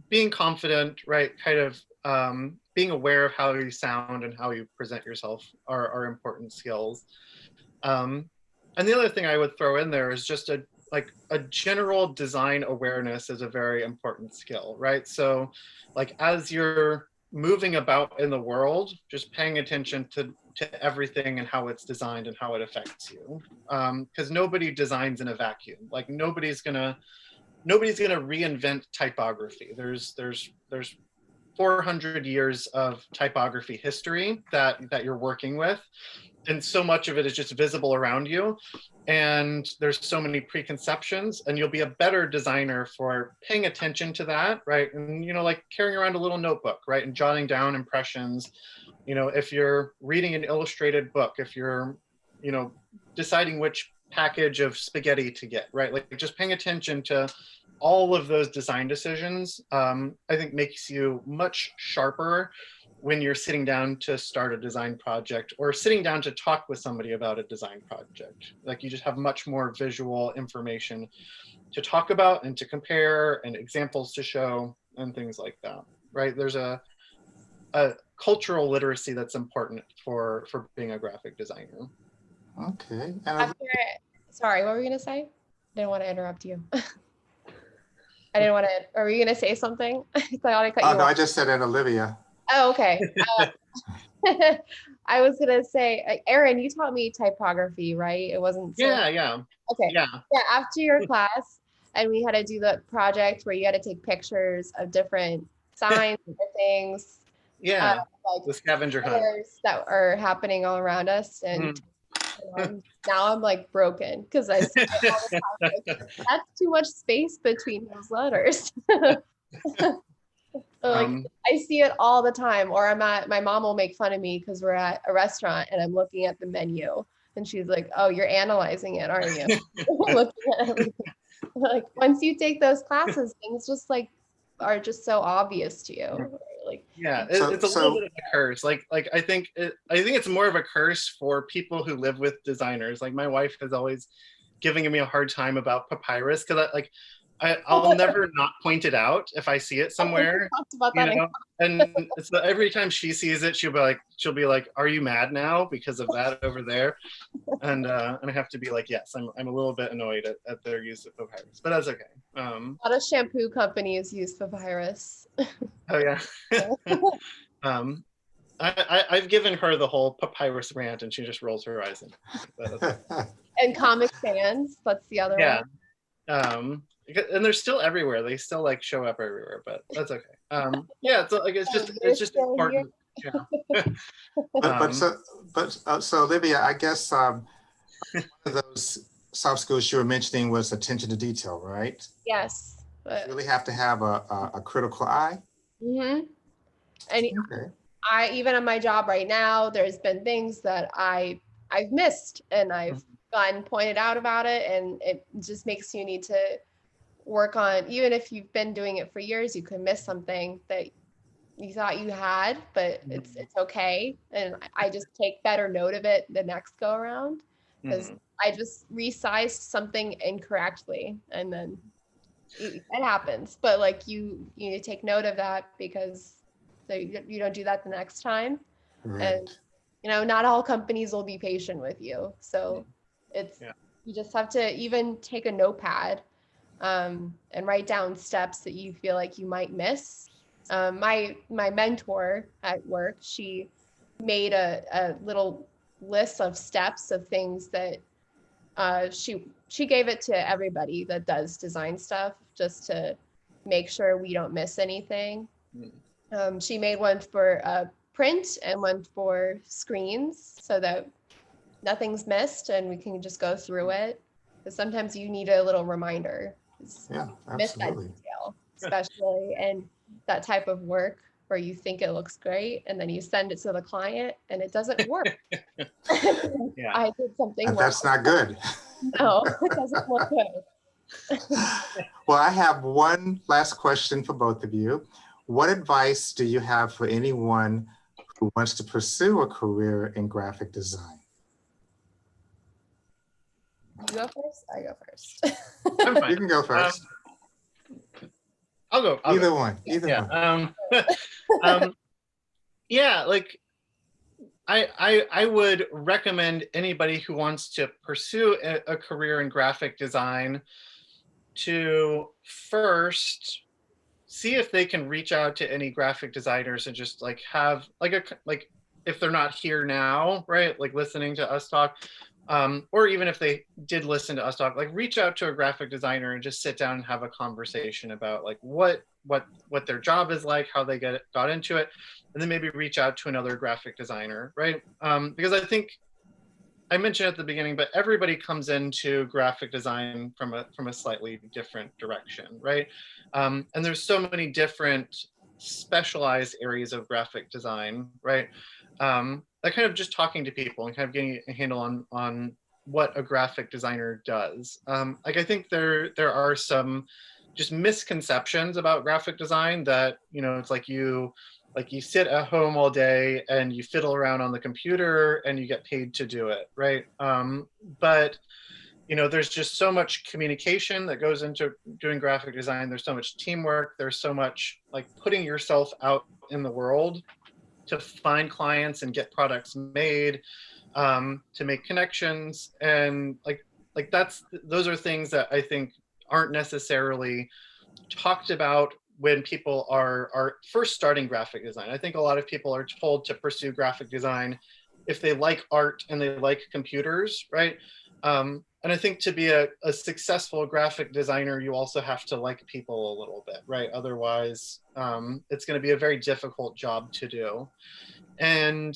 being confident, right? Kind of being aware of how you sound and how you present yourself are important skills. And the other thing I would throw in there is just a general design awareness is a very important skill, right? So like as you're moving about in the world, just paying attention to everything and how it's designed and how it affects you. Because nobody designs in a vacuum. Like nobody's gonna reinvent typography. There's 400 years of typography history that you're working with, and so much of it is just visible around you, and there's so many preconceptions, and you'll be a better designer for paying attention to that, right? And you know, like carrying around a little notebook, right, and jotting down impressions. You know, if you're reading an illustrated book, if you're, you know, deciding which package of spaghetti to get, right, like just paying attention to all of those design decisions, I think makes you much sharper when you're sitting down to start a design project or sitting down to talk with somebody about a design project. Like you just have much more visual information to talk about and to compare and examples to show and things like that, right? There's a cultural literacy that's important for being a graphic designer. Okay. Sorry, what were you gonna say? I didn't want to interrupt you. I didn't want to. Are you gonna say something? I thought I cut you off. No, I just said it, Olivia. Oh, okay. I was gonna say, Erin, you taught me typography, right? It wasn't. Yeah. Okay. Yeah. After your class, and we had to do the project where you had to take pictures of different signs and things. Yeah. Like the scavenger hunt that are happening all around us, and Now I'm like broken because I see it all the time. Like, that's too much space between those letters. Like I see it all the time. Or my mom will make fun of me because we're at a restaurant and I'm looking at the menu and she's like, "Oh, you're analyzing it, aren't you?" Looking at everything. Like once you take those classes, things just like are just so obvious to you. Like yeah, it's a little bit of a curse. Like I think it's more of a curse for people who live with designers. Like my wife is always giving me a hard time about papyrus because I'll never not point it out if I see it somewhere. You know? And so every time she sees it, she'll be like, "Are you mad now because of that over there?" And I have to be like, "Yes, I'm a little bit annoyed at their use of papyrus, but that's okay." A lot of shampoo companies use papyrus. Oh yeah. I've given her the whole papyrus rant, and she just rolls her eyes in. And Comic Sans, that's the other one. And they're still everywhere. They still like show up everywhere, but that's okay. Yeah, so like it's just important. So Olivia, I guess one of those soft skills you were mentioning was attention to detail, right? Yes. You really have to have a critical eye. Mm-hmm. And even on my job right now, there's been things that I've missed and I've gotten pointed out about it, and it just makes you need to work on, even if you've been doing it for years, you could miss something that you thought you had, but it's okay. And I just take better note of it the next go around because I just resized something incorrectly, and then it happens. But like you need to take note of that because so you don't do that the next time. Right. And not all companies will be patient with you, so you just have to even take a notepad and write down steps that you feel like you might miss. My mentor at work, she made a little list of steps of things that she gave it to everybody that does design stuff just to make sure we don't miss anything. She made one for print and one for screens so that nothing's missed and we can just go through it. Because sometimes you need a little reminder. Yeah, absolutely. Miss that detail, especially in that type of work where you think it looks great and then you send it to the client and it doesn't work. I did something wrong. That's not good. No, it doesn't look good. Well, I have one last question for both of you. What advice do you have for anyone who wants to pursue a career in graphic design? You go first? I go first. You can go first. I'll go. Either one. Yeah, like I would recommend anybody who wants to pursue a career in graphic design to first see if they can reach out to any graphic designers and just like have like if they're not here now, right? Like listening to us talk, or even if they did listen to us talk, like reach out to a graphic designer and just sit down and have a conversation about like what their job is like, how they got into it, and then maybe reach out to another graphic designer, right? Because I think I mentioned at the beginning, but everybody comes into graphic design from a slightly different direction, right? And there's so many different specialized areas of graphic design, right? That kind of just talking to people and kind of getting a handle on what a graphic designer does. Like I think there are some just misconceptions about graphic design that, it's like you sit at home all day and you fiddle around on the computer and you get paid to do it, right? But there's just so much communication that goes into doing graphic design. There's so much teamwork. There's so much like putting yourself out in the world to find clients and get products made, to make connections, and like those are things that I think aren't necessarily talked about when people are first starting graphic design. I think a lot of people are told to pursue graphic design if they like art and they like computers, right? And I think to be a successful graphic designer, you also have to like people a little bit, right? Otherwise, it's going to be a very difficult job to do. And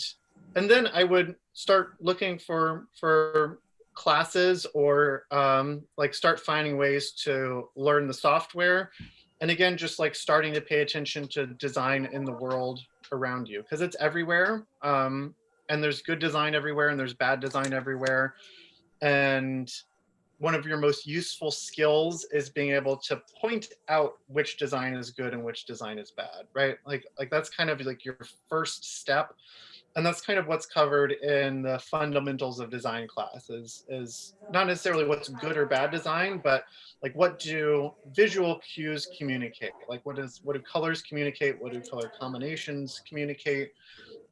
then I would start looking for classes, or like start finding ways to learn the software. And again, just like starting to pay attention to design in the world around you, because it's everywhere. And there's good design everywhere and there's bad design everywhere. And one of your most useful skills is being able to point out which design is good and which design is bad, right? Like that's kind of like your first step. And that's kind of what's covered in the fundamentals of design classes, is not necessarily what's good or bad design, but like what do visual cues communicate? Like what do colors communicate? What do color combinations communicate?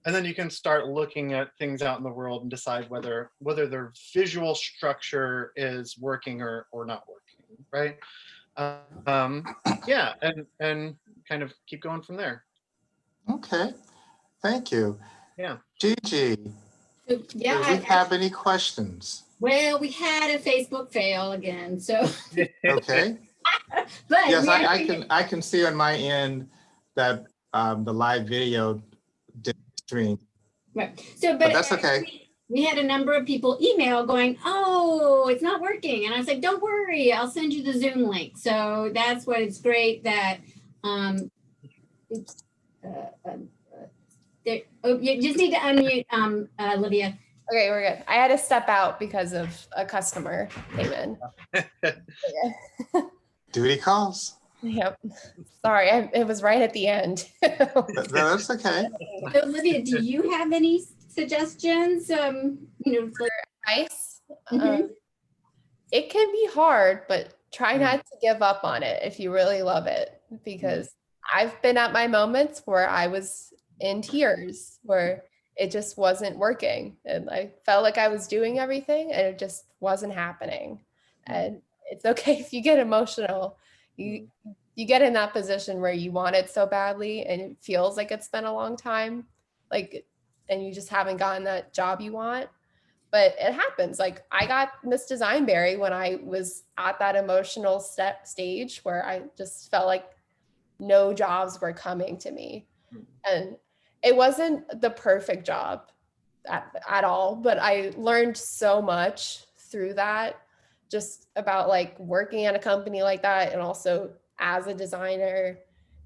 And then you can start looking at things out in the world and decide whether their visual structure is working or not working, right? Yeah, and kind of keep going from there. Okay, thank you. Yeah. Gigi, So, yeah, do we have any questions? well, we had a Facebook fail again, so. Okay. But Yes, we I can see on my end that the live video didn't stream. right. So, But that's okay. We had a number of people email going, oh, it's not working. And I was like, don't worry, I'll send you the Zoom link. So that's what it's great that, oops, there, oh, you just need to unmute, Olivia. Okay, we're good. I had to step out because of a customer came in. Duty calls. Yep. Sorry, it was right at the end. No, that's okay. So, Olivia, do you have any suggestions? You know, for Nice. Mhm. It can be hard, but try not to give up on it if you really love it, because I've been at my moments where I was in tears, where it just wasn't working. And I felt like I was doing everything and it just wasn't happening. And it's okay if you get emotional. You get in that position where you want it so badly and it feels like it's been a long time, like, and you just haven't gotten that job you want. But it happens. Like I got Miss Designberry when I was at that emotional stage where I just felt like no jobs were coming to me. And it wasn't the perfect job at all, but I learned so much through that, just about like working at a company like that, and also as a designer,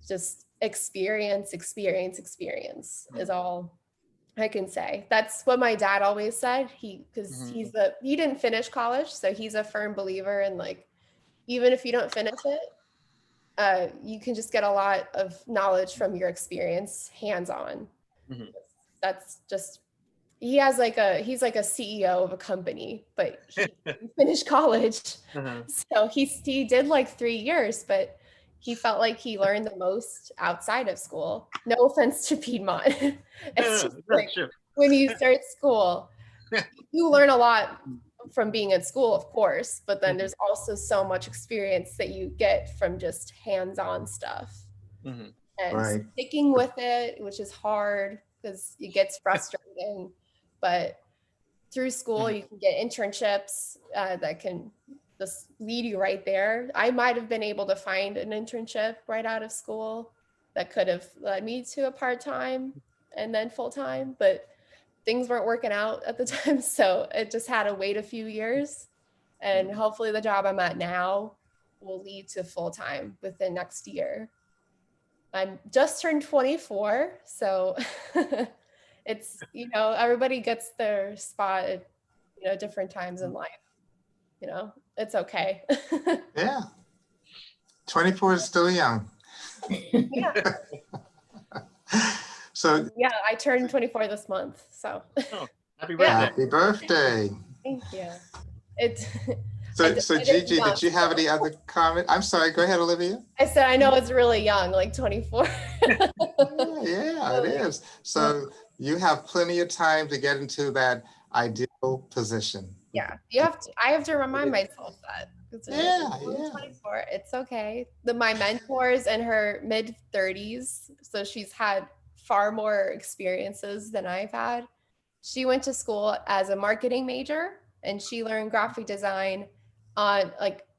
just experience is all I can say. That's what my dad always said. Because he didn't finish college, so he's a firm believer in like, even if you don't finish it, you can just get a lot of knowledge from your experience hands-on. That's just, he's like a CEO of a company, but he didn't finish college. So he did like 3 years, but he felt like he learned the most outside of school. No offense to Piedmont. It's just like when you start school, you learn a lot from being in school, of course, but then there's also so much experience that you get from just hands-on stuff. And sticking with it, which is hard because it gets frustrating, but through school you can get internships that can just lead you right there. I might have been able to find an internship right out of school that could have led me to a part-time and then full-time, but things weren't working out at the time. So it just had to wait a few years, and hopefully the job I'm at now will lead to full-time within next year. I'm just turned 24, so it's, everybody gets their spot at, different times in life. It's okay. Yeah. 24 is still young. Yeah. So yeah, I turned 24 this month. So happy birthday. Happy birthday. Thank you. So Gigi, did you have any other comment? I'm sorry, go ahead, Olivia. I said, I know it's really young, like 24. Yeah, it is. So you have plenty of time to get into that ideal position. Yeah, I have to remind myself that. Yeah. 24, it's okay. My mentor's in her mid-30s, so she's had far more experiences than I've had. She went to school as a marketing major, and she learned graphic design on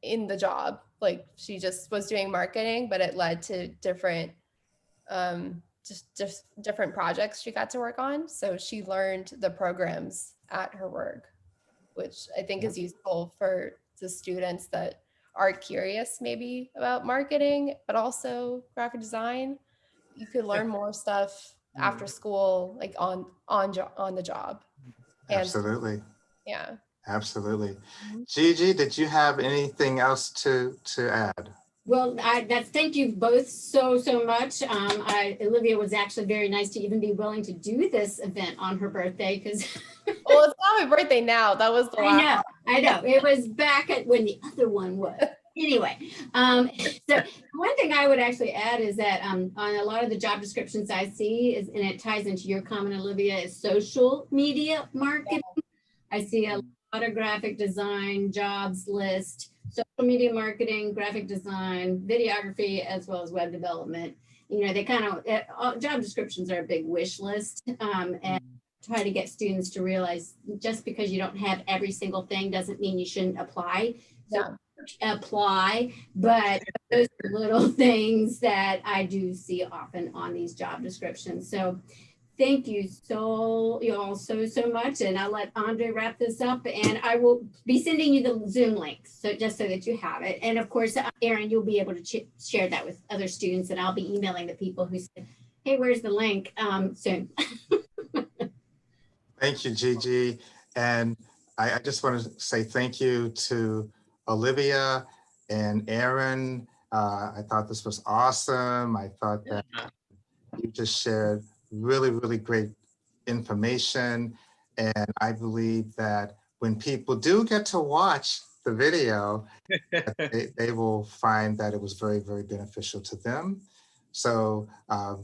in the job. Like she just was doing marketing, but it led to different just different projects she got to work on. So she learned the programs at her work, which I think is useful for the students that are curious maybe about marketing, but also graphic design. You could learn more stuff after school, like on the job. And Absolutely. yeah. Absolutely. Gigi, did you have anything else to add? Well, thank you both so much. Olivia was actually very nice to even be willing to do this event on her birthday, because well, it's not my birthday now. That was the last. I know. It was back at when the other one was. Anyway, so one thing I would actually add is that on a lot of the job descriptions I see and it ties into your comment, Olivia, is social media marketing. I see a lot of graphic design jobs list, social media marketing, graphic design, videography, as well as web development. You know, they kind of, job descriptions are a big wish list, and try to get students to realize just because you don't have every single thing doesn't mean you shouldn't apply. So apply, but those are little things that I do see often on these job descriptions. So thank you all so much. And I'll let Andre wrap this up, and I will be sending you the Zoom link. So just so that you have it. And of course, Erin, you'll be able to share that with other students, and I'll be emailing the people who said, hey, where's the link soon. Thank you, Gigi. And I just want to say thank you to Olivia and Erin. I thought this was awesome. I thought that you just shared really great information. And I believe that when people do get to watch the video, they will find that it was very beneficial to them. So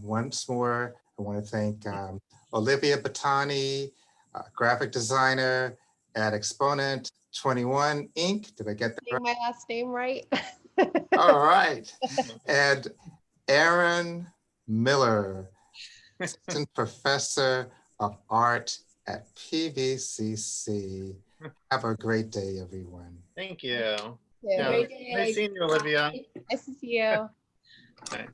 once more, I want to thank Olivia Battani, graphic designer at Xponent21 Inc. Did I get that right? My last name right? All right. And Aaron Miller, assistant professor of art at PVCC. Have a great day, everyone. Thank you. Yeah. Nice seeing you, Olivia. Nice to see you. Okay.